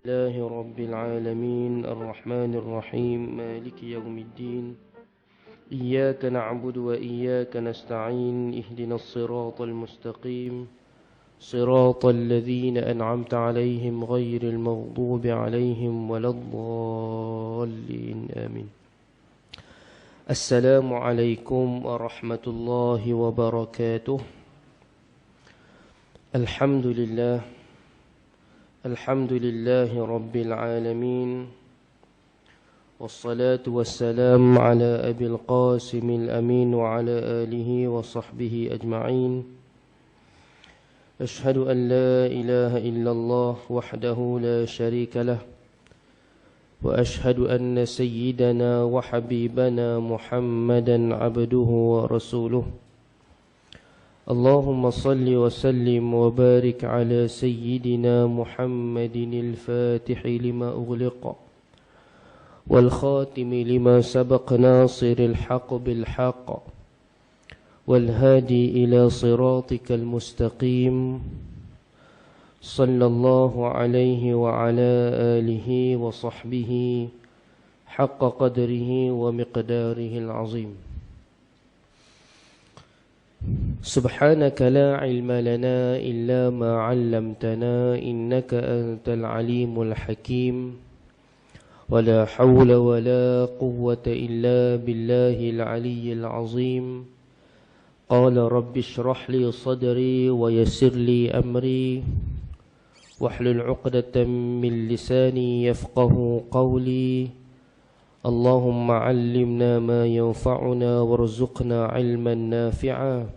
لله رب العالمين الرحمن الرحيم مالك يوم الدين إياك نعبد وإياك نستعين اهدنا الصراط المستقيم صراط الذين أنعمت عليهم غير المغضوب عليهم ولا الضالين آمين. السلام عليكم ورحمة الله وبركاته. الحمد لله رب العالمين، والصلاة والسلام على أبي القاسم الأمين وعلى آله وصحبه أجمعين. أشهد أن لا إله إلا الله وحده لا شريك له، وأشهد أن سيدنا وحبيبنا محمدا عبده ورسوله. اللهم صل وسلم وبارك على سيدنا محمد الفاتح لما أغلق والخاتم لما سبق ناصر الحق بالحق والهادي إلى صراطك المستقيم صلى الله عليه وعلى آله وصحبه حق قدره ومقداره العظيم. سبحانك لا علم لنا إلا ما علمتنا إنك أنت العليم الحكيم، ولا حول ولا قوة إلا بالله العلي العظيم. قال رب اشرح لي صدري ويسر لي أمري واحلل عقدة من لساني يفقه قولي. اللهم علمنا ما ينفعنا وارزقنا علما نافعا.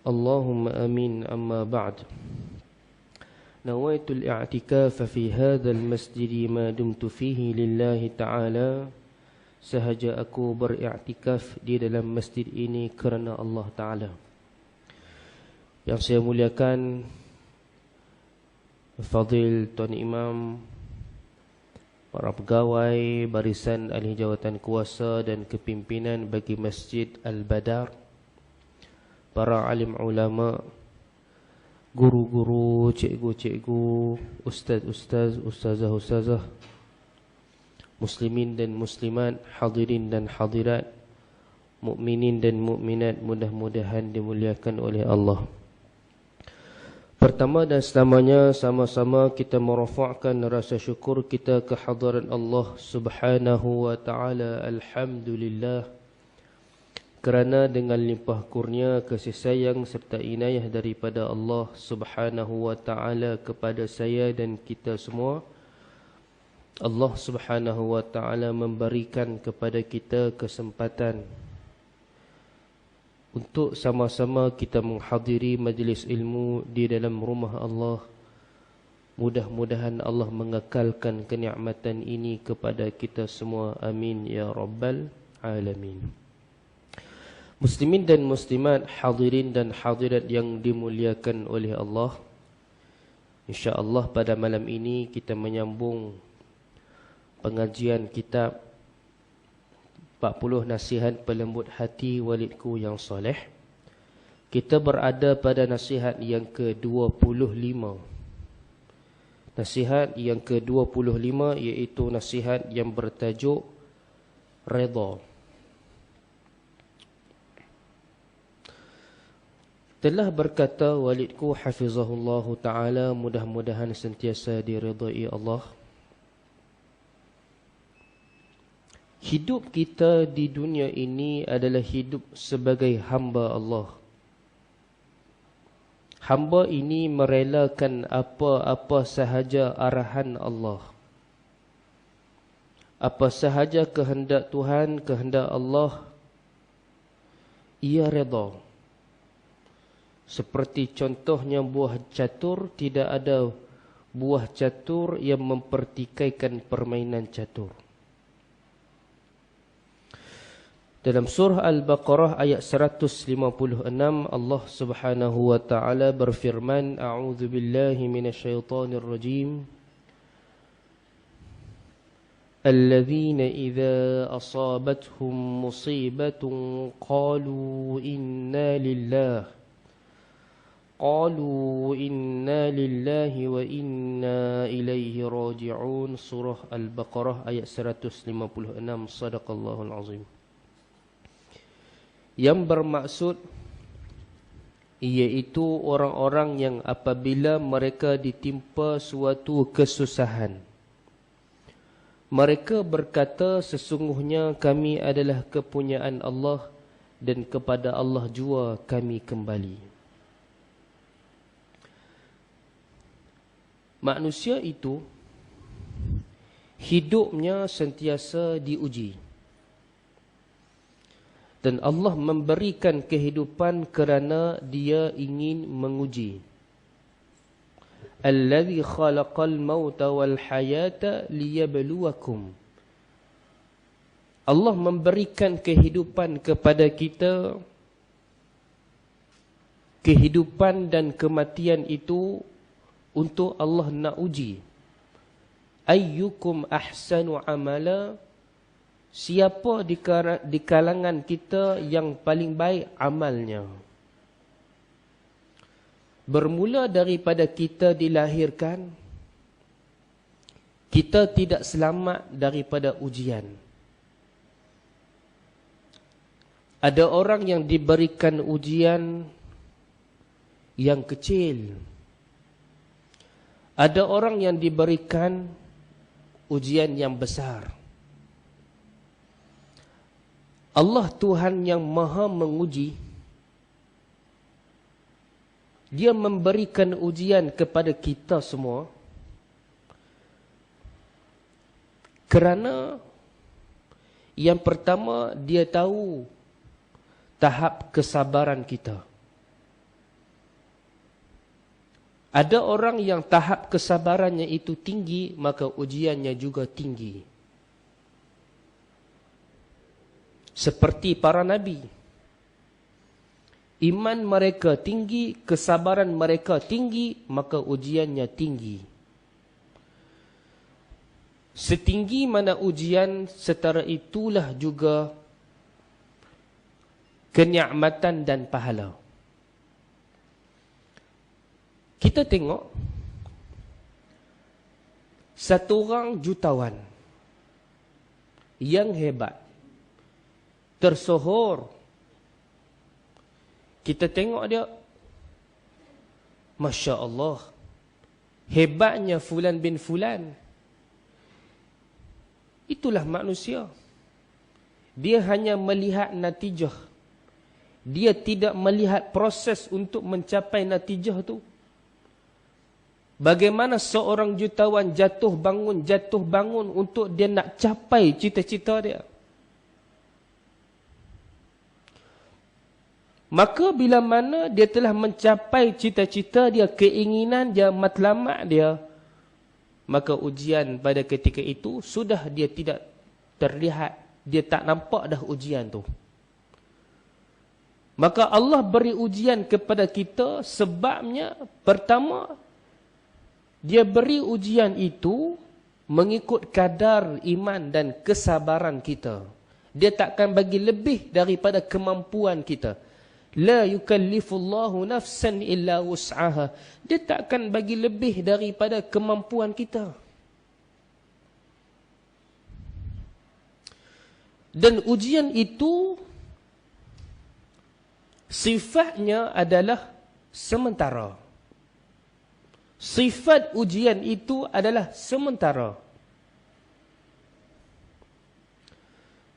اللهم آمين. أما بعد، نويت الاعتكاف في هذا المسجد ما دمت فيه لله تعالى. Sahaja aku beriktikaf di dalam masjid ini kerana Allah Ta'ala. Yang saya muliakan Fadil Tuan Imam, para pegawai, barisan ahli jawatan kuasa dan kepimpinan bagi Masjid Al-Badar, para alim ulama, guru-guru, cikgu-cikgu, ustaz-ustaz, ustazah-ustazah, muslimin dan muslimat, hadirin dan hadirat, mukminin dan mukminat, mudah-mudahan dimuliakan oleh Allah. Pertama dan selamanya, sama-sama kita merafa'kan rasa syukur kita ke hadirat Allah Subhanahu wa ta'ala. Alhamdulillah, kerana dengan limpah kurnia, kasih sayang serta inayah daripada Allah Subhanahu wa ta'ala kepada saya dan kita semua, Allah Subhanahu wa ta'ala memberikan kepada kita kesempatan untuk sama-sama kita menghadiri majlis ilmu di dalam rumah Allah. Mudah-mudahan Allah mengekalkan kenikmatan ini kepada kita semua. Amin ya rabbal alamin. Muslimin dan muslimat, hadirin dan hadirat yang dimuliakan oleh Allah, insya-Allah pada malam ini kita menyambung pengajian kitab 40 Nasihat Pelembut Hati Walidku yang Soleh. Kita berada pada nasihat yang ke-25. Nasihat yang ke-25 iaitu nasihat yang bertajuk Redha. Telah berkata walidku hafizahullahu ta'ala, mudah-mudahan sentiasa diridai Allah, hidup kita di dunia ini adalah hidup sebagai hamba Allah. Hamba ini merelakan apa-apa sahaja arahan Allah. Apa sahaja kehendak Tuhan, kehendak Allah, ia redha. Seperti contohnya buah catur, tidak ada buah catur yang mempertikaikan permainan catur. Dalam surah Al-Baqarah ayat 156, Allah Subhanahu wa ta'ala berfirman, A'udzu billahi minasyaitonir rajim. الذين إذا أصابتهم مصيبة قالوا إنا لله Qalu inna lillahi wa inna ilaihi raji'un. Surah Al-Baqarah ayat 156. Sadaqallahul azim. Yang bermaksud iaitu orang-orang yang apabila mereka ditimpa suatu kesusahan, mereka berkata, sesungguhnya kami adalah kepunyaan Allah dan kepada Allah jua kami kembali. Manusia itu hidupnya sentiasa diuji. Dan Allah memberikan kehidupan kerana Dia ingin menguji. Allazi khalaqal mauta wal hayata liyabluwakum. Allah memberikan kehidupan kepada kita. Kehidupan dan kematian itu untuk Allah nak uji. Ayyukum ahsanu amala. Siapa di kalangan kita yang paling baik amalnya? Bermula daripada kita dilahirkan, kita tidak selamat daripada ujian. Ada orang yang diberikan ujian yang kecil. Ada orang yang diberikan ujian yang besar. Allah Tuhan yang maha menguji, Dia memberikan ujian kepada kita semua kerana yang pertama, Dia tahu tahap kesabaran kita. Ada orang yang tahap kesabarannya itu tinggi, maka ujiannya juga tinggi. Seperti para nabi. Iman mereka tinggi, kesabaran mereka tinggi, maka ujiannya tinggi. Setinggi mana ujian, setara itulah juga kenikmatan dan pahala. Kita tengok satu orang jutawan yang hebat, tersohor. Kita tengok dia, Masya Allah, hebatnya Fulan bin Fulan. Itulah manusia. Dia hanya melihat natijah. Dia tidak melihat proses untuk mencapai natijah tu. Bagaimana seorang jutawan jatuh bangun untuk dia nak capai cita-cita dia. Maka bila mana dia telah mencapai cita-cita dia, keinginan dia, matlamat dia, maka ujian pada ketika itu sudah dia tidak terlihat. Dia tak nampak dah ujian tu. Maka Allah beri ujian kepada kita sebabnya pertama, Dia beri ujian itu mengikut kadar iman dan kesabaran kita. Dia takkan bagi lebih daripada kemampuan kita. La yukallifullahu nafsan illa wus'aha. Dia takkan bagi lebih daripada kemampuan kita. Dan ujian itu sifatnya adalah sementara. Sifat ujian itu adalah sementara.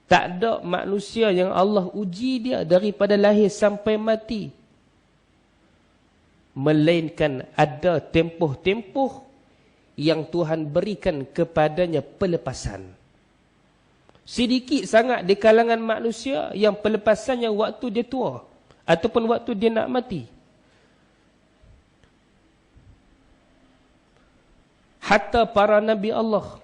Tak ada manusia yang Allah uji dia daripada lahir sampai mati. Melainkan ada tempoh-tempoh yang Tuhan berikan kepadanya pelepasan. Sedikit sangat di kalangan manusia yang pelepasannya waktu dia tua ataupun waktu dia nak mati. Hatta para Nabi Allah.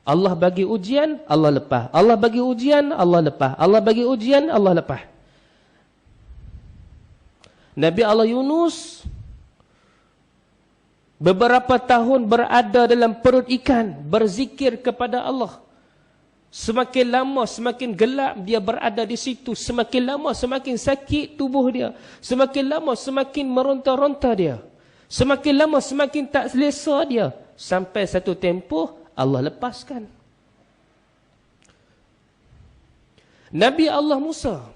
Allah bagi ujian, Allah lepas. Allah bagi ujian, Allah lepas. Allah bagi ujian, Allah lepas. Nabi Allah Yunus beberapa tahun berada dalam perut ikan, berzikir kepada Allah. Semakin lama semakin gelap dia berada di situ. Semakin lama semakin sakit tubuh dia. Semakin lama semakin meronta-ronta dia. Semakin lama semakin tak selesa dia. Sampai satu tempoh Allah lepaskan. Nabi Allah Musa,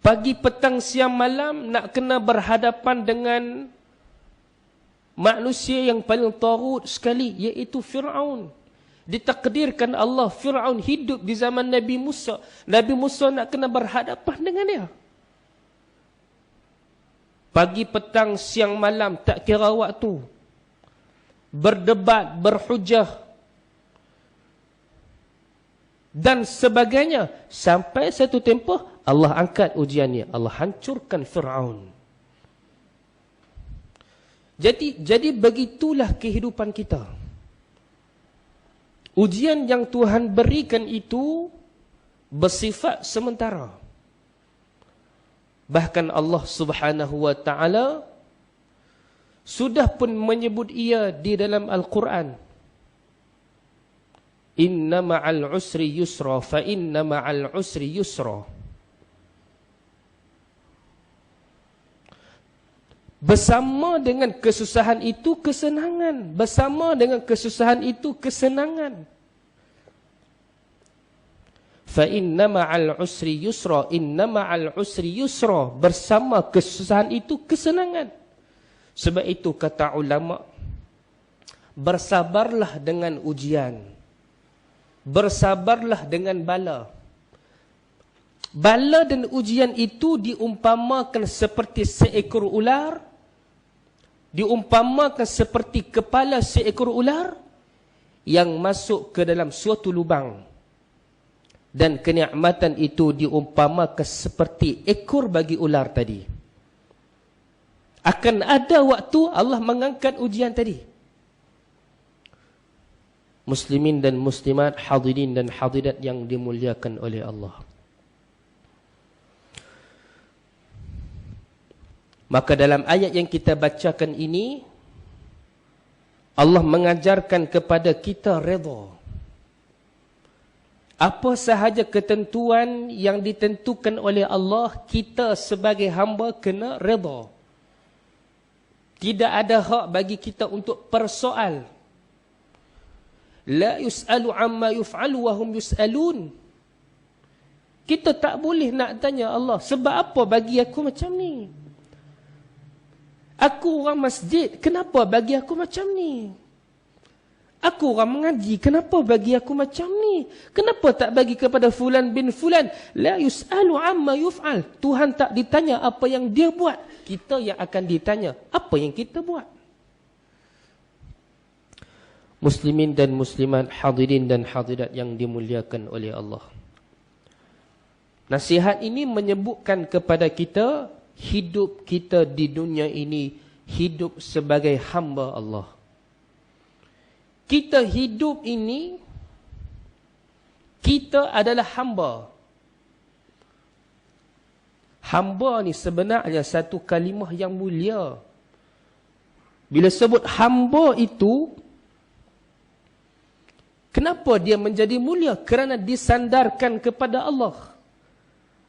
pagi, petang, siang, malam nak kena berhadapan dengan manusia yang paling tagut sekali, iaitu Fir'aun. Ditakdirkan Allah Fir'aun hidup di zaman Nabi Musa. Nabi Musa nak kena berhadapan dengan dia. Pagi, petang, siang, malam, tak kira waktu. Berdebat, berhujah dan sebagainya. Sampai satu tempoh Allah angkat ujiannya. Allah hancurkan Fir'aun. Jadi begitulah kehidupan kita. Ujian yang Tuhan berikan itu bersifat sementara. Bahkan Allah Subhanahu wa taala sudah pun menyebut ia di dalam Al-Quran. Inna ma'al usri yusra, fa inna ma'al usri yusra. Bersama dengan kesusahan itu kesenangan. Bersama dengan kesusahan itu kesenangan. Fa inna ma'al usri yusra, inna ma'al usri yusra. Bersama kesusahan itu kesenangan. Sebab itu kata ulama, bersabarlah dengan ujian. Bersabarlah dengan bala. Bala dan ujian itu diumpamakan seperti seekor ular. Diumpamakan seperti kepala seekor ular yang masuk ke dalam suatu lubang. Dan kenikmatan itu diumpamakan seperti ekor bagi ular tadi. Akan ada waktu Allah mengangkat ujian tadi. Muslimin dan muslimat, hadirin dan hadirat yang dimuliakan oleh Allah. Maka dalam ayat yang kita bacakan ini, Allah mengajarkan kepada kita redha. Apa sahaja ketentuan yang ditentukan oleh Allah, kita sebagai hamba kena redha. Tidak ada hak bagi kita untuk persoal. La yus'alu amma yuf'alu wa hum yus'alun. Kita tak boleh nak tanya Allah, sebab apa bagi aku macam ni? Aku orang masjid, kenapa bagi aku macam ni? Aku orang mengaji, kenapa bagi aku macam ni? Kenapa tak bagi kepada fulan bin fulan? La yus'alu amma yuf'al. Tuhan tak ditanya apa yang dia buat. Kita yang akan ditanya apa yang kita buat. Muslimin dan muslimat, hadirin dan hadirat yang dimuliakan oleh Allah. Nasihat ini menyebutkan kepada kita, hidup kita di dunia ini hidup sebagai hamba Allah. Kita hidup ini, kita adalah hamba. Hamba ni sebenarnya satu kalimah yang mulia. Bila sebut hamba itu, kenapa dia menjadi mulia? Kerana disandarkan kepada Allah.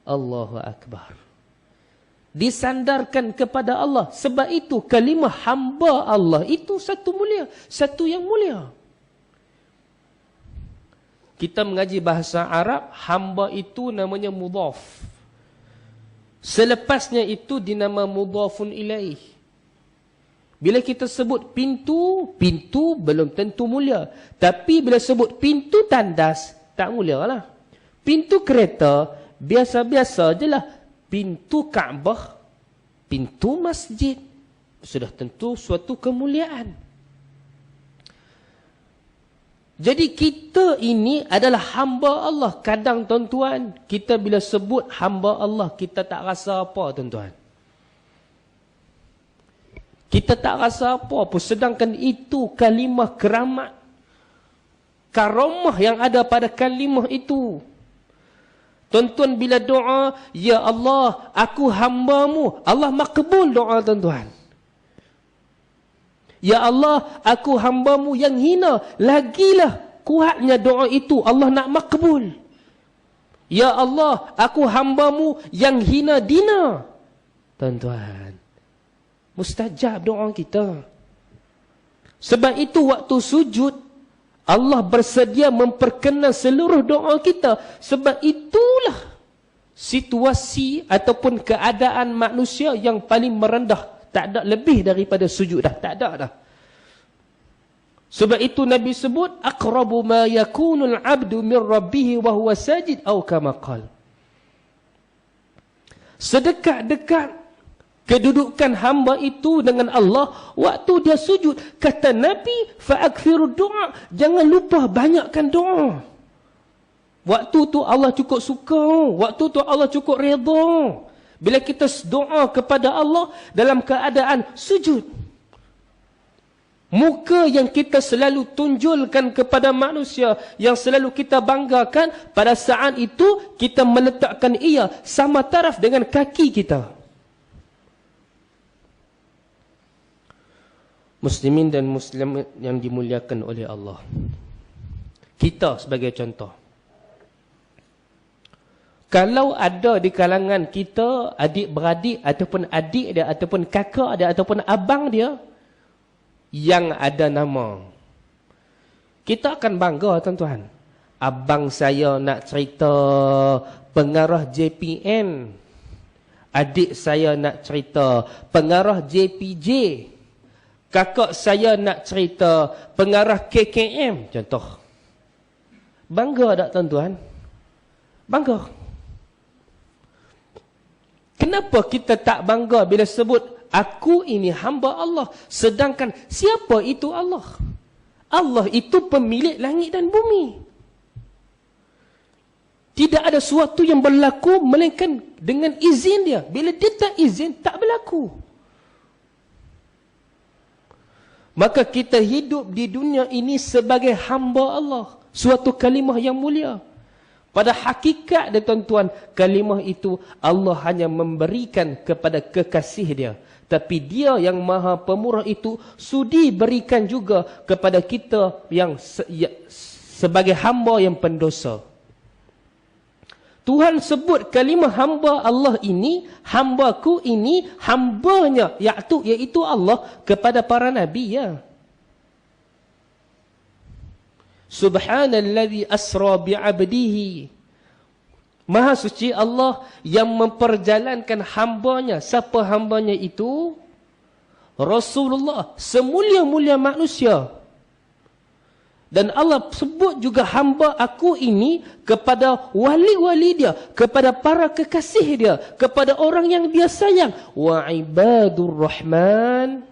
Allahu Akbar. Disandarkan kepada Allah. Sebab itu kalimah hamba Allah itu satu mulia, satu yang mulia. Kita mengaji bahasa Arab, hamba itu namanya mudhaf. Selepasnya itu dinama mudhafun ilaih. Bila kita sebut pintu, pintu belum tentu mulia. Tapi bila sebut pintu tandas, tak mulia lah. Pintu kereta, biasa-biasa je lah. Pintu Kaabah, pintu masjid, sudah tentu suatu kemuliaan. Jadi kita ini adalah hamba Allah. Kadang tuan-tuan, kita bila sebut hamba Allah, kita tak rasa apa tuan-tuan. Kita tak rasa apa-apa. Sedangkan itu kalimah keramat. Karamah yang ada pada kalimah itu. Tuan-tuan bila doa, ya Allah, aku hamba-Mu. Allah makbul doa tuan-tuan. Ya Allah, aku hamba-Mu yang hina. Lagilah kuatnya doa itu, Allah nak makbul. Ya Allah, aku hamba-Mu yang hina dina. Tuan-tuan, mustajab doa kita. Sebab itu waktu sujud, Allah bersedia memperkenan seluruh doa kita. Sebab itulah situasi ataupun keadaan manusia yang paling merendah. Tak ada lebih daripada sujud dah. Tak ada dah. Sebab itu Nabi sebut, aqrabu ma yakunul abdu min rabbih wa huwa sajid atau kama qala. Sedekat-dekat kedudukan hamba itu dengan Allah waktu dia sujud. Kata Nabi, fa'akfiru doa. Jangan lupa banyakkan doa. Waktu tu Allah cukup suka. Waktu tu Allah cukup redha. Bila kita doa kepada Allah dalam keadaan sujud. Muka yang kita selalu tunjulkan kepada manusia, yang selalu kita banggakan, pada saat itu kita meletakkan ia sama taraf dengan kaki kita. Muslimin dan muslimat yang dimuliakan oleh Allah. Kita sebagai contoh. Kalau ada di kalangan kita adik-beradik ataupun adik dia ataupun kakak dia ataupun abang dia yang ada nama, kita akan bangga tuan-tuan. Abang saya nak cerita pengarah JPN. Adik saya nak cerita pengarah JPJ. Kakak saya nak cerita pengarah KKM. Contoh. Bangga tak tuan-tuan? Bangga. Kenapa kita tak bangga bila sebut, aku ini hamba Allah. Sedangkan siapa itu Allah? Allah itu pemilik langit dan bumi. Tidak ada sesuatu yang berlaku melainkan dengan izin dia. Bila dia tak izin, tak berlaku. Maka kita hidup di dunia ini sebagai hamba Allah. Suatu kalimah yang mulia. Pada hakikat dia tuan-tuan, kalimah itu Allah hanya memberikan kepada kekasih dia. Tapi dia yang maha pemurah itu sudi berikan juga kepada kita yang sebagai hamba yang pendosa. Tuhan sebut kalimah hamba Allah ini, hambaku ini, hambanya, iaitu Allah kepada para nabi ya. Subhanalladzi asra bi'abdihi. Maha suci Allah yang memperjalankan hambanya. Siapa hambanya itu? Rasulullah, semulia-mulia manusia. Dan Allah sebut juga hamba aku ini kepada wali-wali dia, kepada para kekasih dia, kepada orang yang dia sayang. Wa ibadur rahman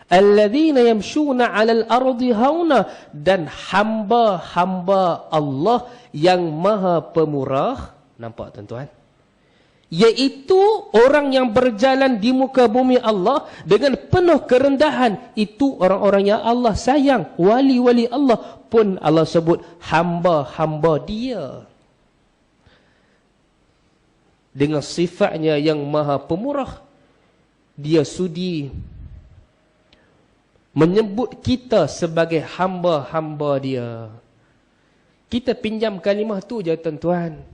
alladzina yamshuna 'alal ardi hauna, dan hamba-hamba Allah yang maha pemurah. Nampak tuan-tuan? Iaitu orang yang berjalan di muka bumi Allah dengan penuh kerendahan. Itu orang-orang yang Allah sayang. Wali-wali Allah pun Allah sebut hamba-hamba dia. Dengan sifatnya yang maha pemurah, dia sudi menyebut kita sebagai hamba-hamba dia. Kita pinjam kalimah tu je tuan-tuan.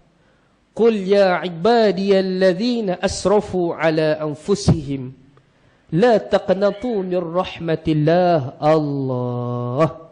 Qul ya ibadiyalladzina asrafu ala anfusihim la taqnatu min rahmatillah. Allah.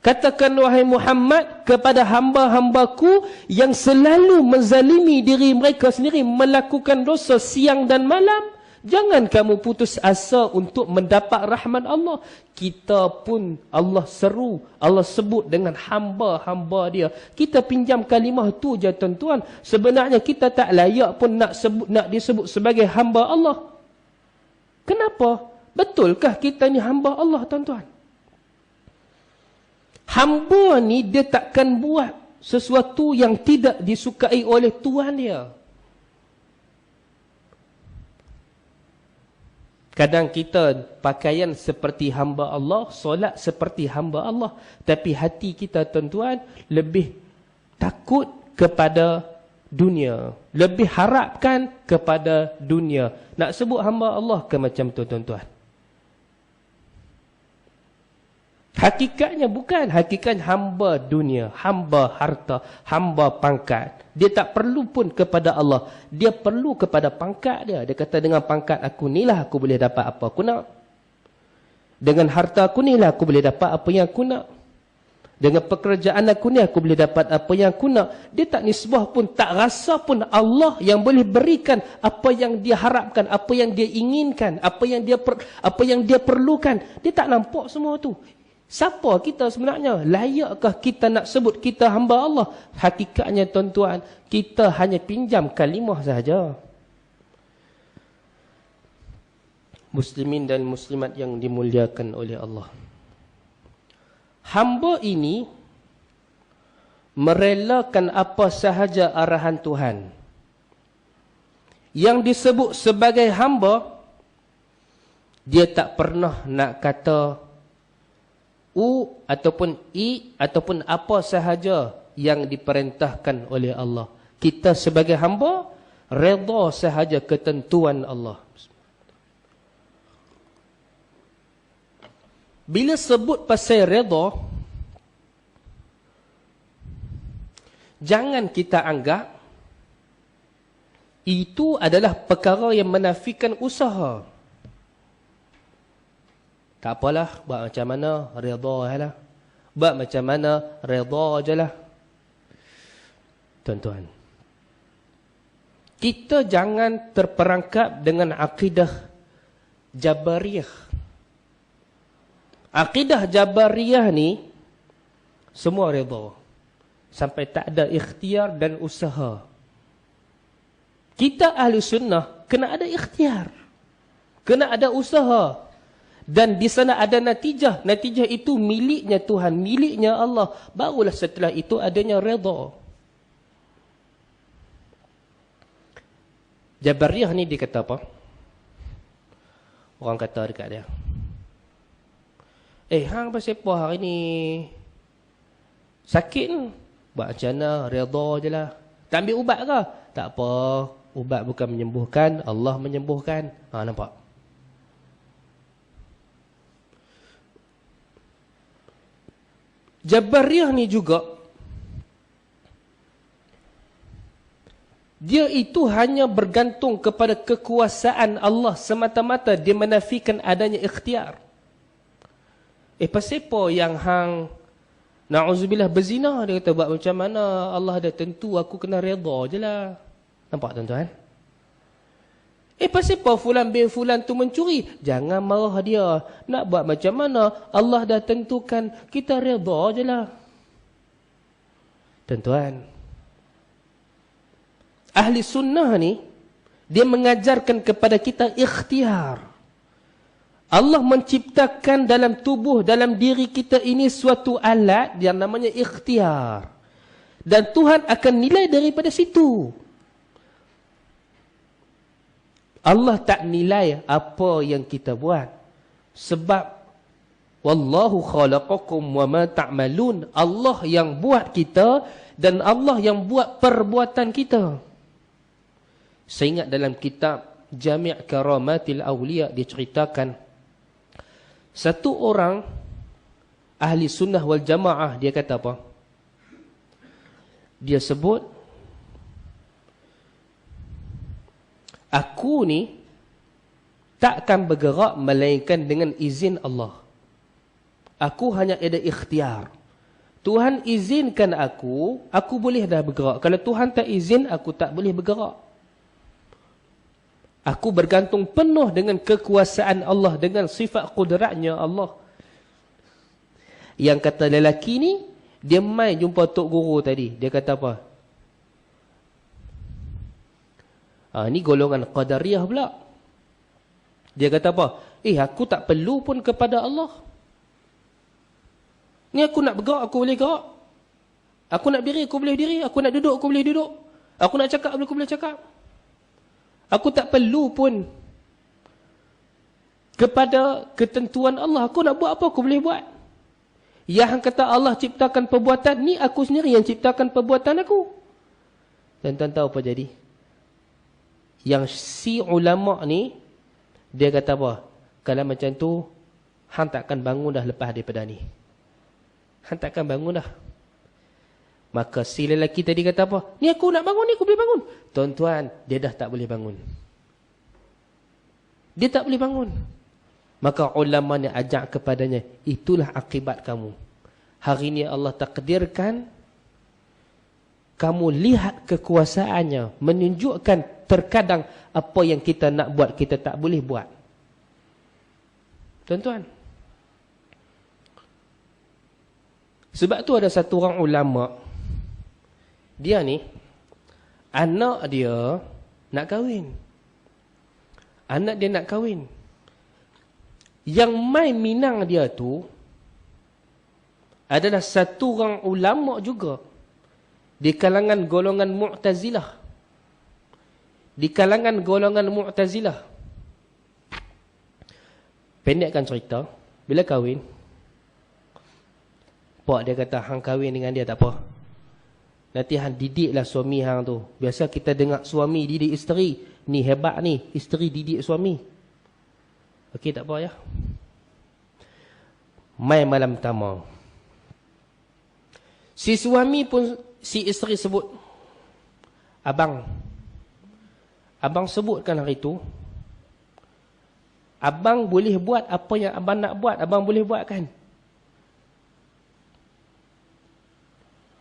Katakan wahai Muhammad kepada hamba-hambaku yang selalu menzalimi diri mereka sendiri, melakukan dosa siang dan malam, jangan kamu putus asa untuk mendapat rahmat Allah. Kita pun Allah seru, Allah sebut dengan hamba-hamba dia. Kita pinjam kalimah tu je tuan-tuan. Sebenarnya kita tak layak pun nak disebut sebagai hamba Allah. Kenapa? Betulkah kita ni hamba Allah tuan-tuan? Hamba ni dia takkan buat sesuatu yang tidak disukai oleh Tuhan dia. Kadang kita pakaian seperti hamba Allah, solat seperti hamba Allah. Tapi hati kita tuan-tuan lebih takut kepada dunia. Lebih harapkan kepada dunia. Nak sebut hamba Allah ke macam tu tuan-tuan? Hakikatnya bukan. Hakikat hamba dunia, hamba harta, hamba pangkat. Dia tak perlu pun kepada Allah. Dia perlu kepada pangkat dia. Dia kata dengan pangkat aku ni lah aku boleh dapat apa aku nak. Dengan harta aku ni lah aku boleh dapat apa yang aku nak. Dengan pekerjaan aku ni aku boleh dapat apa yang aku nak. Dia tak nisbah pun, tak rasa pun Allah yang boleh berikan apa yang dia harapkan, apa yang dia inginkan, apa yang dia perlukan. Dia tak nampak semua tu. Siapa kita sebenarnya? Layakkah kita nak sebut kita hamba Allah? Hakikatnya tuan-tuan, kita hanya pinjam kalimah sahaja. Muslimin dan muslimat yang dimuliakan oleh Allah. Hamba ini merelakan apa sahaja arahan Tuhan. Yang disebut sebagai hamba, dia tak pernah nak kata U ataupun I ataupun apa sahaja yang diperintahkan oleh Allah. Kita sebagai hamba redha sahaja ketentuan Allah. Bila sebut pasal redha, jangan kita anggap itu adalah perkara yang menafikan usaha. Tak apalah, buat macam mana, redha lah. Buat macam mana, redha je lah. Tuan-tuan, kita jangan terperangkap dengan akidah Jabariyah. Akidah Jabariyah ni, semua redha. Sampai tak ada ikhtiar dan usaha. Kita ahli sunnah, kena ada ikhtiar. Kena ada usaha. Dan di sana ada natijah. Natijah itu miliknya Tuhan, miliknya Allah. Barulah setelah itu adanya redha. Jabariyah ni dia kata apa? Orang kata dekat dia, hang pasal apa hari ni? Sakit ni? Buat macam mana? Redha je lah. Tak ambil ubat ke? Tak apa. Ubat bukan menyembuhkan, Allah menyembuhkan. Nampak? Jabariyah ni juga, dia itu hanya bergantung kepada kekuasaan Allah semata-mata. Dia menafikan adanya ikhtiar. Pasal apa yang hang na'udzubillah berzina? Dia kata, buat macam mana? Allah dah tentu, aku kena redha je lah. Nampak tuan-tuan? Pasal apa fulan bin fulan tu mencuri? Jangan marah dia. Nak buat macam mana? Allah dah tentukan, kita redha je lah. Tuan-tuan, ahli sunnah ni, dia mengajarkan kepada kita ikhtiar. Allah menciptakan dalam tubuh, dalam diri kita ini suatu alat yang namanya ikhtiar. Dan Tuhan akan nilai daripada situ. Allah tak nilai apa yang kita buat. Sebab wallahu khalaqakum wa ma ta'malun. Allah yang buat kita dan Allah yang buat perbuatan kita. Saya ingat dalam kitab Jami' Karamatil Awliya diceritakan satu orang ahli sunnah wal jamaah, dia kata apa? Dia sebut, aku ni takkan bergerak melainkan dengan izin Allah. Aku hanya ada ikhtiar. Tuhan izinkan aku boleh dah bergerak. Kalau Tuhan tak izin, aku tak boleh bergerak. Aku bergantung penuh dengan kekuasaan Allah, dengan sifat kudratnya Allah. Yang kata lelaki ni, dia mai jumpa Tok Guru tadi. Dia kata apa? Ni golongan Qadariyah pula. Dia kata apa? Aku tak perlu pun kepada Allah. Ni aku nak bergerak, aku boleh gerak. Aku nak diri, aku boleh diri. Aku nak duduk, aku boleh duduk. Aku nak cakap, aku boleh cakap. Aku tak perlu pun kepada ketentuan Allah. Aku nak buat apa, aku boleh buat. Yang kata Allah ciptakan perbuatan, ni aku sendiri yang ciptakan perbuatan aku. Dan tuan tahu apa jadi? Yang si ulama' ni, dia kata apa? Kalau macam tu, hang takkan bangun dah lepas daripada ni. hang takkan bangun dah. Maka si lelaki tadi kata apa? Ni aku nak bangun ni, aku boleh bangun. Tuan-tuan, dia dah tak boleh bangun. Dia tak boleh bangun. Maka ulama ni ajak kepadanya, itulah akibat kamu. Hari ni Allah takdirkan kamu lihat kekuasaannya, menunjukkan terkadang apa yang kita nak buat, kita tak boleh buat. Tuan-tuan. Sebab tu ada satu orang ulama, dia ni, anak dia nak kahwin. Anak dia nak kahwin. Yang main minang dia tu adalah satu orang ulama juga di kalangan golongan Mu'tazilah. Di kalangan golongan Mu'tazilah. Pendekkan cerita, bila kahwin, pak dia kata, hang kahwin dengan dia tak apa. Nanti hang didiklah suami hang tu. Biasa kita dengar suami didik isteri. Ni hebat ni, isteri didik suami. Okey, tak apa ya. Mai malam pertama. Si suami pun, si isteri sebut, abang. Abang sebutkan hari tu, abang boleh buat apa yang abang nak buat, abang boleh buat kan?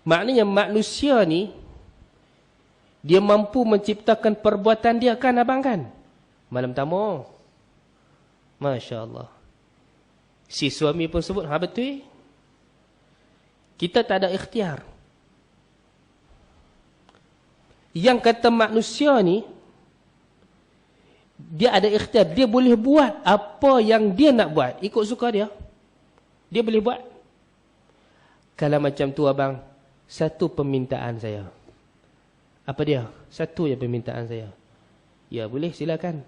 Maknanya manusia ni, dia mampu menciptakan perbuatan dia kan abang kan? Malam pertama. Masya Allah. Si suami pun sebut, ha betul. Kita tak ada ikhtiar. Yang kata manusia ni, dia ada ikhtiar. Dia boleh buat apa yang dia nak buat. Ikut suka dia. Dia boleh buat. Kalau macam tu abang, satu permintaan saya. Apa dia? Satu je permintaan saya. Ya boleh, silakan.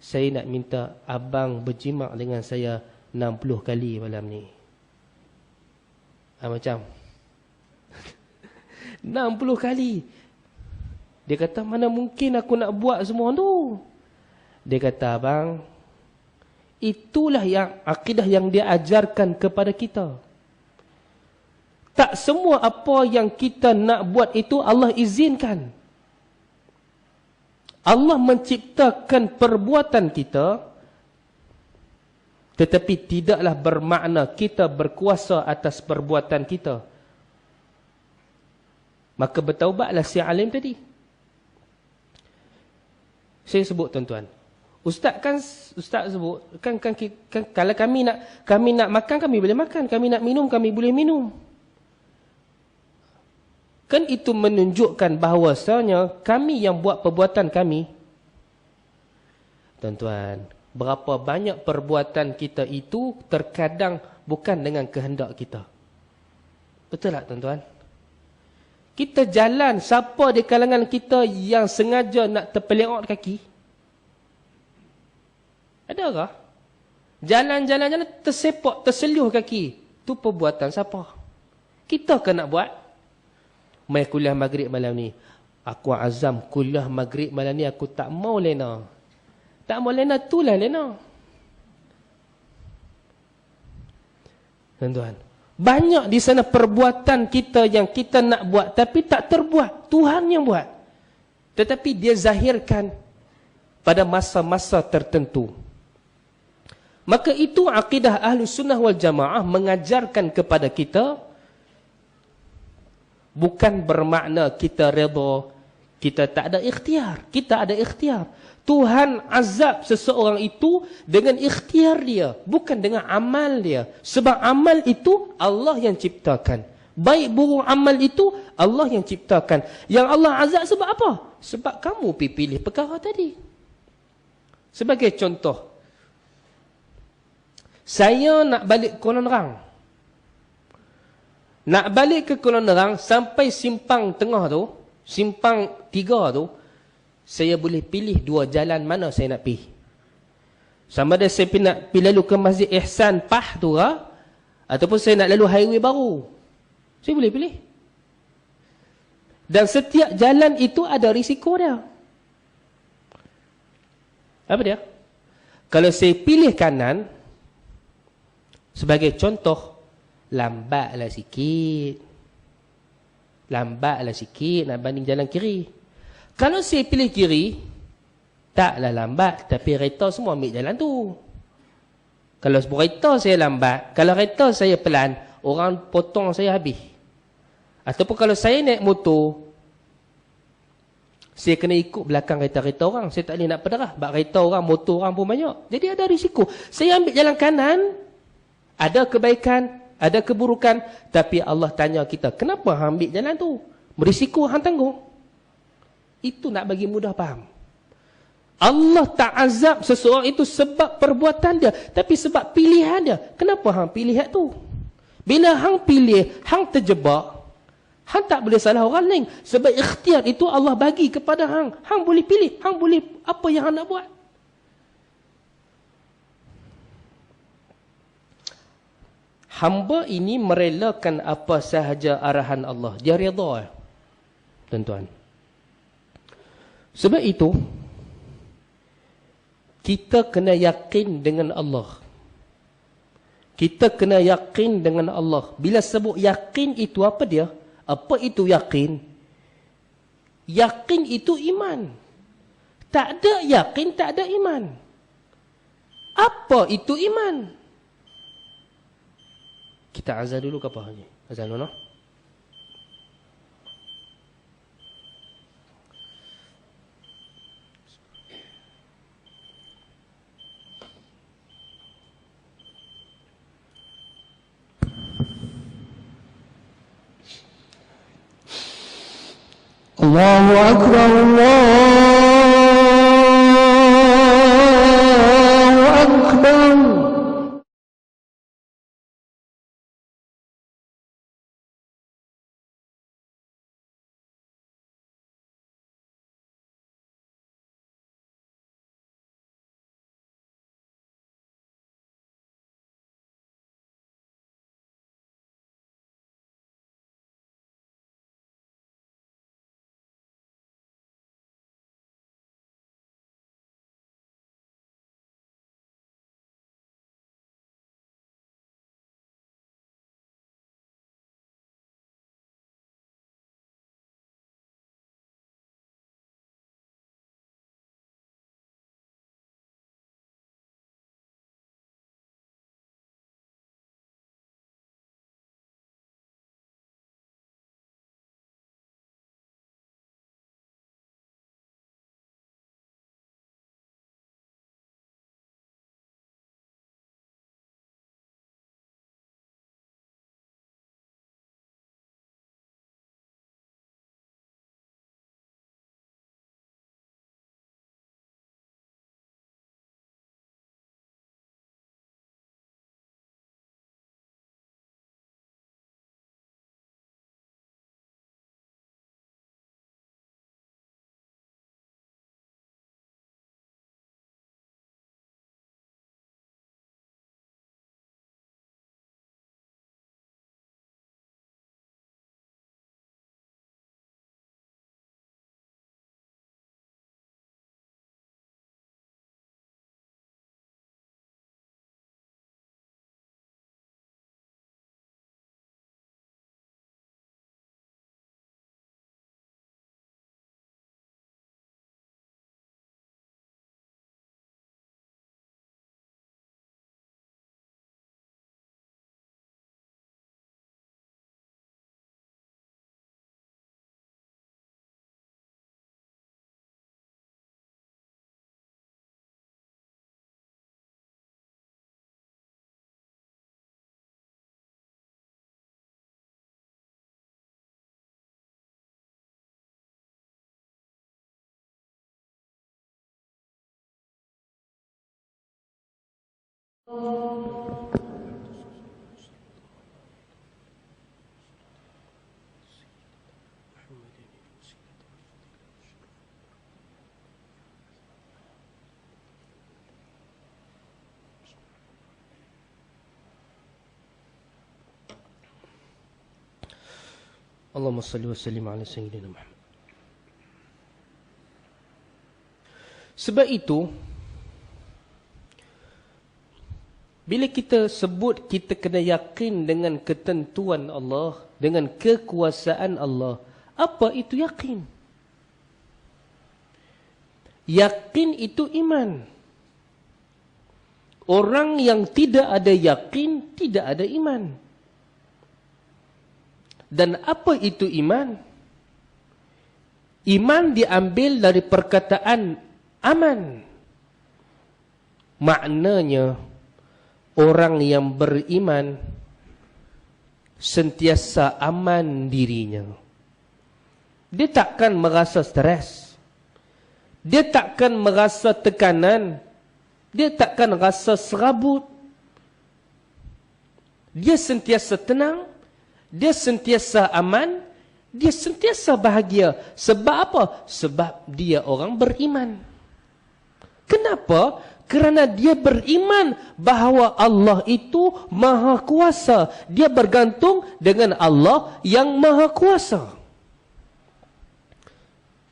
Saya nak minta abang berjimak dengan saya 60 kali malam ni. Macam 60 kali. Dia kata, mana mungkin aku nak buat semua tu. Dia kata, abang, itulah yang akidah yang dia ajarkan kepada kita. Tak semua apa yang kita nak buat itu Allah izinkan. Allah menciptakan perbuatan kita, tetapi tidaklah bermakna kita berkuasa atas perbuatan kita. Maka bertaubatlah si alim tadi. Saya sebut tuan-tuan. Ustaz sebut, kan kalau kami nak makan, kami boleh makan. Kami nak minum, kami boleh minum. Kan itu menunjukkan bahawasanya kami yang buat perbuatan kami. Tuan-tuan, berapa banyak perbuatan kita itu terkadang bukan dengan kehendak kita. Betul tak tuan-tuan? Kita jalan, siapa di kalangan kita yang sengaja nak terpeleot kaki? Adakah? Jalan-jalan tersepak, terseluh kaki. Itu perbuatan siapa? Kita kan nak buat? Mai kuliah maghrib malam ni. Aku azam kuliah maghrib malam ni aku tak mau lena. Tak mau lena, itulah lena. Tuan-tuan, banyak di sana perbuatan kita yang kita nak buat tapi tak terbuat. Tuhan yang buat. Tetapi dia zahirkan pada masa-masa tertentu. Maka itu akidah Ahlus Sunnah wal Jamaah mengajarkan kepada kita, bukan bermakna kita redha, kita tak ada ikhtiar. Kita ada ikhtiar. Tuhan azab seseorang itu dengan ikhtiar dia, bukan dengan amal dia. Sebab amal itu Allah yang ciptakan. Baik buruk amal itu Allah yang ciptakan. Yang Allah azab sebab apa? Sebab kamu pilih perkara tadi. Sebagai contoh, saya nak balik Kuala Nerang. Nak balik ke Kuala Nerang sampai simpang tengah tu, simpang 3 tu, saya boleh pilih 2 jalan mana saya nak pergi. Sama ada saya nak pergi lalu ke Masjid Ihsan Pah tu lah, ataupun saya nak lalu highway baru. Saya boleh pilih. Dan setiap jalan itu ada risiko dia. Apa dia? Kalau saya pilih kanan, sebagai contoh, lambatlah sikit. Lambatlah sikit nak banding jalan kiri. Kalau saya pilih kiri, taklah lambat, tapi kereta semua ambil jalan tu. Kalau kereta saya lambat, kalau kereta saya pelan, orang potong saya habis. Ataupun kalau saya naik motor, saya kena ikut belakang kereta-kereta orang. Saya tak boleh nak penderah. Sebab kereta orang, motor orang pun banyak. Jadi ada risiko. Saya ambil jalan kanan, ada kebaikan, ada keburukan. Tapi Allah tanya kita, kenapa hang ambil jalan tu? Berisiko hang tanggung. Itu nak bagi mudah faham. Allah tak azab seseorang itu sebab perbuatan dia. Tapi sebab pilihan dia. Kenapa hang pilih tu? Bila hang pilih, hang terjebak, hang tak boleh salah orang lain. Sebab ikhtiar itu Allah bagi kepada hang. Hang boleh pilih. Hang boleh apa yang hang nak buat. Hamba ini merelakan apa sahaja arahan Allah. Dia redha. Tuan-tuan. Sebab itu, kita kena yakin dengan Allah. Kita kena yakin dengan Allah. Bila sebut yakin itu apa dia? Apa itu yakin? Yakin itu iman. Tak ada yakin, tak ada iman. Apa itu iman? Kita azan dulu ke apa ni? Azan dulu. Allahu Akbar, Allahu Akbar. Allahumma salli wa sallim ala sayyidina Muhammad. Sebab itu, Bila kita sebut kita kena yakin dengan ketentuan Allah, dengan kekuasaan Allah. Apa itu yakin? Yakin itu iman. Orang yang tidak ada yakin, tidak ada iman. Dan apa itu iman? Iman diambil dari perkataan aman. Maknanya, orang yang beriman sentiasa aman dirinya. Dia takkan merasa stres. Dia takkan merasa tekanan. Dia takkan rasa serabut. Dia sentiasa tenang. Dia sentiasa aman. Dia sentiasa bahagia. Sebab apa? Sebab dia orang beriman. Kenapa? Kerana dia beriman bahawa Allah itu maha kuasa. Dia bergantung dengan Allah yang maha kuasa.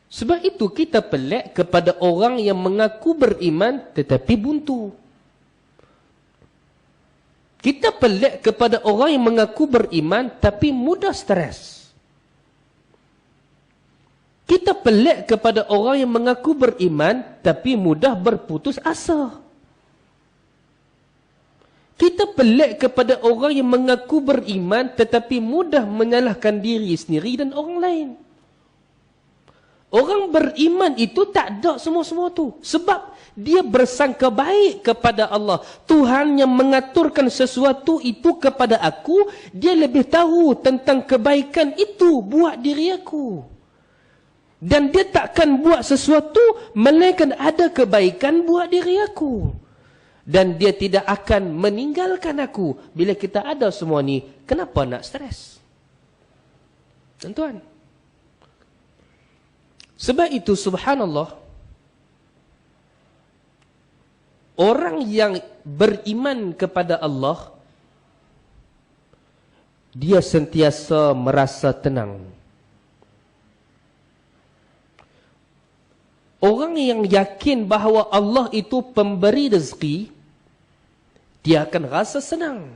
Sebab itu kita pelik kepada orang yang mengaku beriman tetapi buntu. Kita pelik kepada orang yang mengaku beriman tapi mudah stres. Kita pelik kepada orang yang mengaku beriman tapi mudah berputus asa. Kita pelik kepada orang yang mengaku beriman tetapi mudah menyalahkan diri sendiri dan orang lain. Orang beriman itu tak ada semua-semua tu. Sebab dia bersangka baik kepada Allah. Tuhan yang mengaturkan sesuatu itu kepada aku, dia lebih tahu tentang kebaikan itu buat diri aku. Dan dia takkan buat sesuatu melainkan ada kebaikan buat diri aku. Dan dia tidak akan meninggalkan aku. Bila kita ada semua ni, kenapa nak stres? Tuan-tuan. Sebab itu subhanallah, orang yang beriman kepada Allah, dia sentiasa merasa tenang. Orang yang yakin bahawa Allah itu pemberi rezeki, dia akan rasa senang.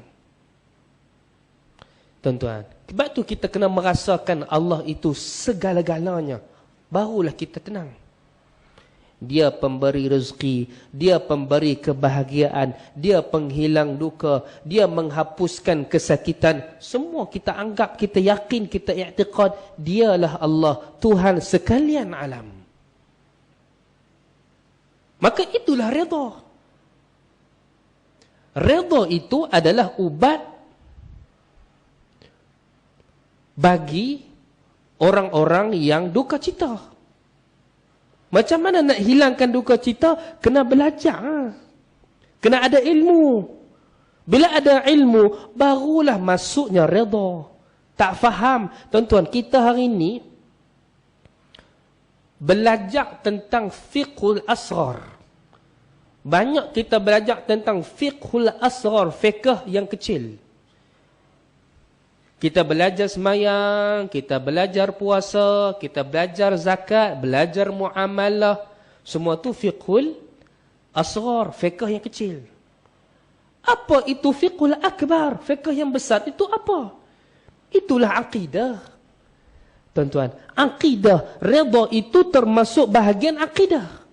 Tuan-tuan, sebab itu kita kena merasakan Allah itu segala-galanya. Barulah kita tenang. Dia pemberi rezeki, dia pemberi kebahagiaan, dia penghilang duka, dia menghapuskan kesakitan. Semua kita anggap, kita yakin, kita i'tiqad, dialah Allah, Tuhan sekalian alam. Maka itulah redha. Redha itu adalah ubat bagi orang-orang yang duka cita. Macam mana nak hilangkan duka cita? Kena belajar. Kena ada ilmu. Bila ada ilmu, barulah masuknya redha. Tak faham. Tuan-tuan, kita hari ini belajar tentang fiqhul asrar. Banyak kita belajar tentang fiqhul asrar, fiqh yang kecil. Kita belajar semayang, kita belajar puasa, kita belajar zakat, belajar muamalah. Semua tu fiqhul asghar, fiqh yang kecil. Apa itu fiqhul akbar? Fiqh yang besar itu apa? Itulah akidah. Tuan-tuan, akidah, redha itu termasuk bahagian akidah.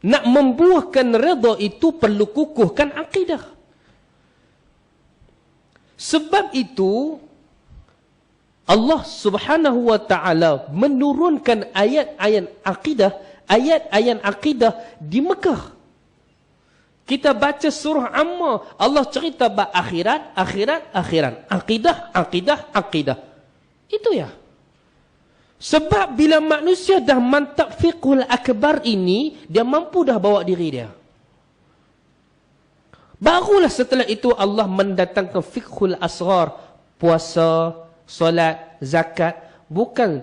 Nak membuahkan redha itu perlu kukuhkan akidah. Sebab itu Allah Subhanahu wa taala menurunkan ayat-ayat akidah di Mekah. Kita baca surah Amma, Allah cerita bab akhirat. Akidah. Itu ya. Sebab bila manusia dah mantap fiqhul akbar ini, dia mampu dah bawa diri dia. Barulah setelah itu Allah mendatangkan fiqhul asghar, puasa, solat, zakat. Bukan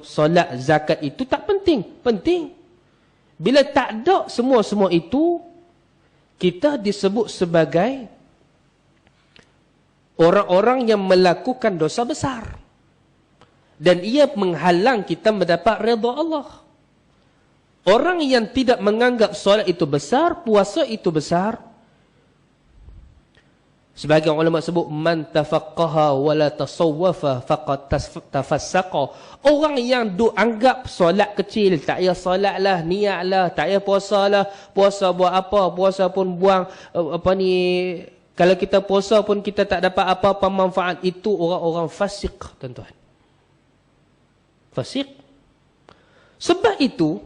solat, zakat itu tak penting. Penting. Bila tak ada semua-semua itu, kita disebut sebagai orang-orang yang melakukan dosa besar. Dan ia menghalang kita mendapat redha Allah. Orang yang tidak menganggap solat itu besar, puasa itu besar. Sebagian ulama sebut man tafaqqaha wala tasawwafa faqad tafassaqa. Orang yang duk anggap solat kecil, tak payah solat lah, niat lah, tak payah puasa lah, puasa buat apa, puasa pun buang kalau kita puasa pun kita tak dapat apa-apa manfaat, itu orang-orang fasik, tuan-tuan. Fasik. Sebab itu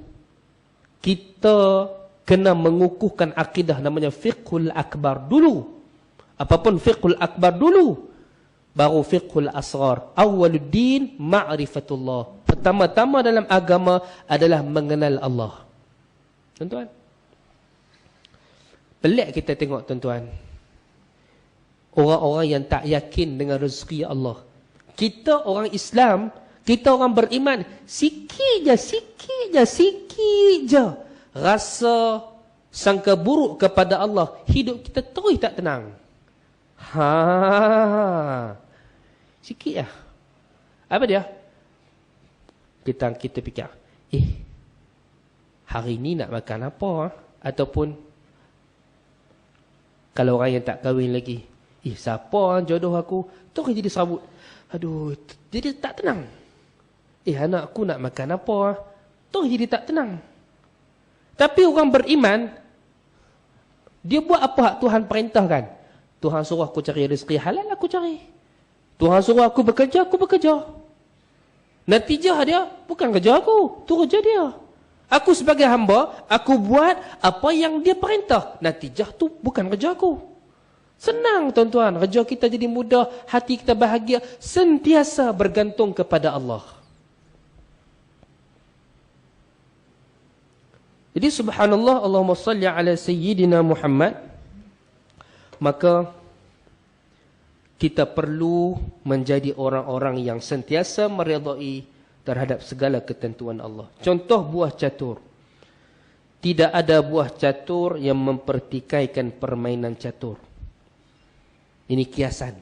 kita kena mengukuhkan akidah namanya fiqhul akbar dulu. Apapun fiqhul akbar dulu, baru fiqhul asghar. Awwaluddin ma'rifatullah. Pertama-tama dalam agama adalah mengenal Allah. Tuan-tuan, pelik kita tengok, tuan-tuan, orang-orang yang tak yakin dengan rezeki Allah. Kita orang Islam, kita orang beriman, sikit je rasa sangka buruk kepada Allah, hidup kita terus tak tenang. Sikit lah. Apa dia? Kita fikir, hari ni nak makan apa? Ataupun kalau orang yang tak kahwin lagi, siapa jodoh aku? Terus jadi serabut. Aduh, jadi tak tenang. Anak aku nak makan apa? Terus jadi tak tenang. Tapi orang beriman, dia buat apa hak Tuhan perintahkan? Tuhan suruh aku cari rezeki halal, aku cari. Tuhan suruh aku bekerja, aku bekerja. Natijah dia bukan kerja aku, tu kerja dia. Aku sebagai hamba, aku buat apa yang dia perintah. Natijah tu bukan kerja aku. Senang, tuan-tuan. Kerja kita jadi mudah, hati kita bahagia, sentiasa bergantung kepada Allah. Jadi subhanallah, Allahumma salli ala sayyidina Muhammad. Maka kita perlu menjadi orang-orang yang sentiasa meredai terhadap segala ketentuan Allah. Contoh buah catur. Tidak ada buah catur yang mempertikaikan permainan catur. Ini kiasan.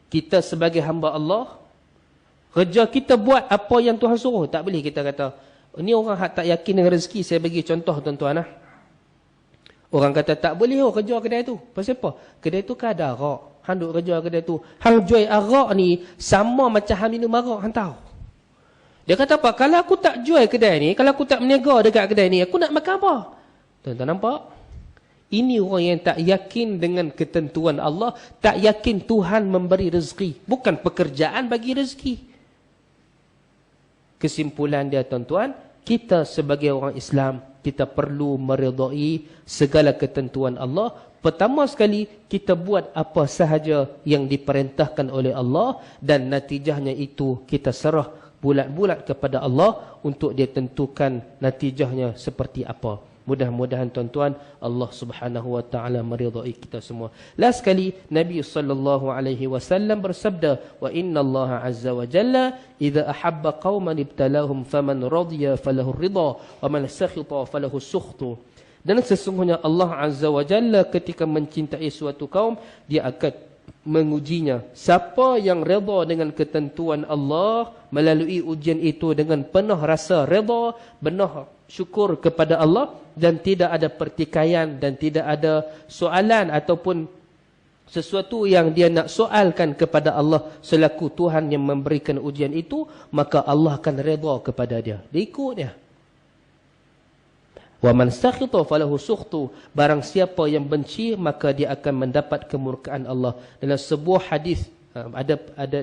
Kita sebagai hamba Allah, kerja kita buat apa yang Tuhan suruh. Tak boleh kita kata, ini orang tak yakin dengan rezeki. Saya bagi contoh, tuan-tuan. Orang kata tak boleh kerja kedai tu. Pasal apa? Kedai tu kan ada arak. Hang duk kerja kedai tu. Hang jual arak ni sama macam hang minum arak, hang tahu. Dia kata apa? Kalau aku tak jual kedai ni, kalau aku tak berniaga dekat kedai ni, aku nak makan apa? Tuan-tuan nampak? Ini orang yang tak yakin dengan ketentuan Allah, tak yakin Tuhan memberi rezeki. Bukan pekerjaan bagi rezeki. Kesimpulan dia, tuan-tuan, kita sebagai orang Islam, kita perlu meredai segala ketentuan Allah. Pertama sekali, kita buat apa sahaja yang diperintahkan oleh Allah, dan natijahnya itu kita serah bulat-bulat kepada Allah untuk dia tentukan natijahnya seperti apa. Mudah-mudahan, tuan-tuan, Allah Subhanahu wa taala meridai kita semua. Last sekali, Nabi sallallahu alaihi wasallam bersabda, "Wa inna Allah azza wa jalla idza ahabba qauman ibtalahum faman radiya falahu ridha wa man sakhita falahu sukhtu." Dan sesungguhnya Allah azza wa jalla ketika mencintai suatu kaum, dia akan mengujinya. Siapa yang redha dengan ketentuan Allah, melalui ujian itu dengan penuh rasa redha, penuh syukur kepada Allah, dan tidak ada pertikaian dan tidak ada soalan ataupun sesuatu yang dia nak soalkan kepada Allah selaku Tuhan yang memberikan ujian itu, maka Allah akan redha kepada dia. Dia ikut dia. Wa man sakhita falahu sukhtu. Barang siapa yang benci, maka dia akan mendapat kemurkaan Allah. Dalam sebuah hadis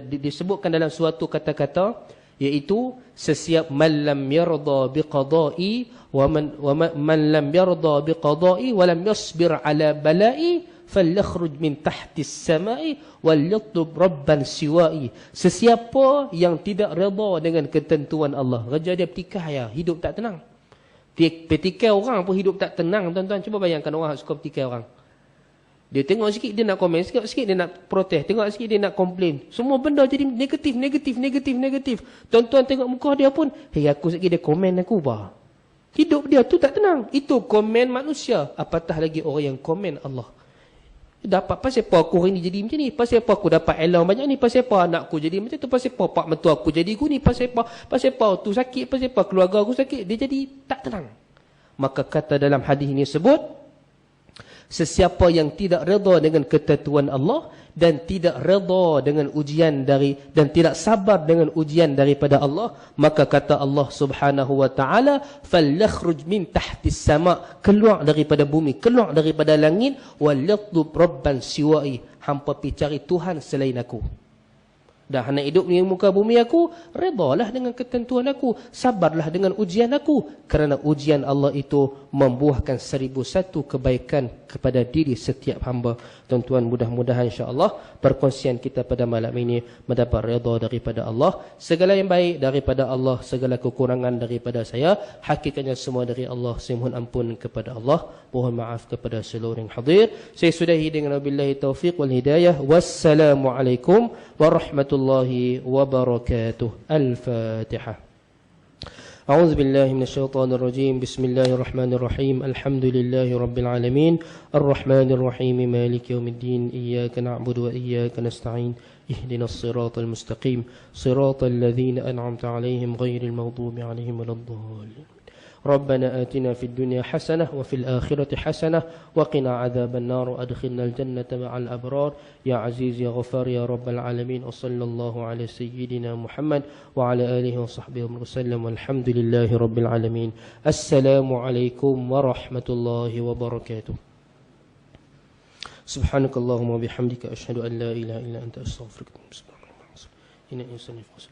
disebutkan dalam suatu kata-kata, iaitu sesiap man lam yarda biqada'i wa man lam yarda biqada'i wa lam yasbir ala bala'i falyakhruj min tahtis sama'i wal yatlub rabban siwa'i. Sesiapa yang tidak redha dengan ketentuan Allah, kerja dia petikai ya, hidup tak tenang. Petikai orang pun hidup tak tenang, tuan-tuan. Cuba bayangkan orang suka petikai orang. Dia tengok sikit dia nak komen, sikit dia nak protes, tengok sikit dia nak komplain. Semua benda jadi negatif. Tuan-tuan tengok muka dia pun, aku sikit dia komen aku bah. Hidup dia tu tak tenang. Itu komen manusia, apatah lagi orang yang komen Allah. Dapat pasal apa aku hari ni jadi macam ni? Pasal apa aku dapat allowance banyak ni? Pasal apa anakku jadi macam tu? Pasal apa pak mentua aku jadi gini? Pasal apa tu sakit? Pasal apa keluarga aku sakit? Dia jadi tak tenang. Maka kata dalam hadis ini sebut, sesiapa yang tidak redha dengan ketentuan Allah dan tidak redha dengan ujian dan tidak sabar dengan ujian daripada Allah, maka kata Allah Subhanahu wa taala, falyakhruj min tahtis sama, keluar daripada bumi, keluar daripada langit, walatlub rabban siwai, hampa pi cari Tuhan selain aku. Dah nak hidup di muka bumi aku, redalah dengan ketentuan aku, sabarlah dengan ujian aku, kerana ujian Allah itu membuahkan 1001 kebaikan kepada diri setiap hamba. Tuan-tuan, mudah-mudahan insya-Allah perkongsian kita pada malam ini mendapat redha daripada Allah. Segala yang baik daripada Allah, segala kekurangan daripada saya, hakikatnya semua dari Allah. Saya mohon ampun kepada Allah, mohon maaf kepada seluruh yang hadir. Saya sudahi dengan wabillahi taufiq wal hidayah. Wassalamualaikum warahmatullahi wabarakatuh. Al-Fatihah. أعوذ بالله من الشيطان الرجيم. بسم الله الرحمن الرحيم. الحمد لله رب العالمين الرحمن الرحيم مالك يوم الدين إياك نعبد وإياك نستعين اهدنا الصراط المستقيم صراط الذين أنعمت عليهم غير المغضوب عليهم ولا الضالين. ربنا آتنا في الدنيا حسنة وفي الآخرة حسنة وقنا عذاب النار وأدخلنا الجنة مع الأبرار يا عزيز يا غفار يا رب العالمين. وصلى الله على سيدنا محمد وعلى آله وصحبه وسلم والحمد لله رب العالمين. السلام عليكم ورحمة الله وبركاته. سبحانك اللهم وبحمدك أشهد أن لا إله إلا أنت أستغفرك. إن إنسان يفعل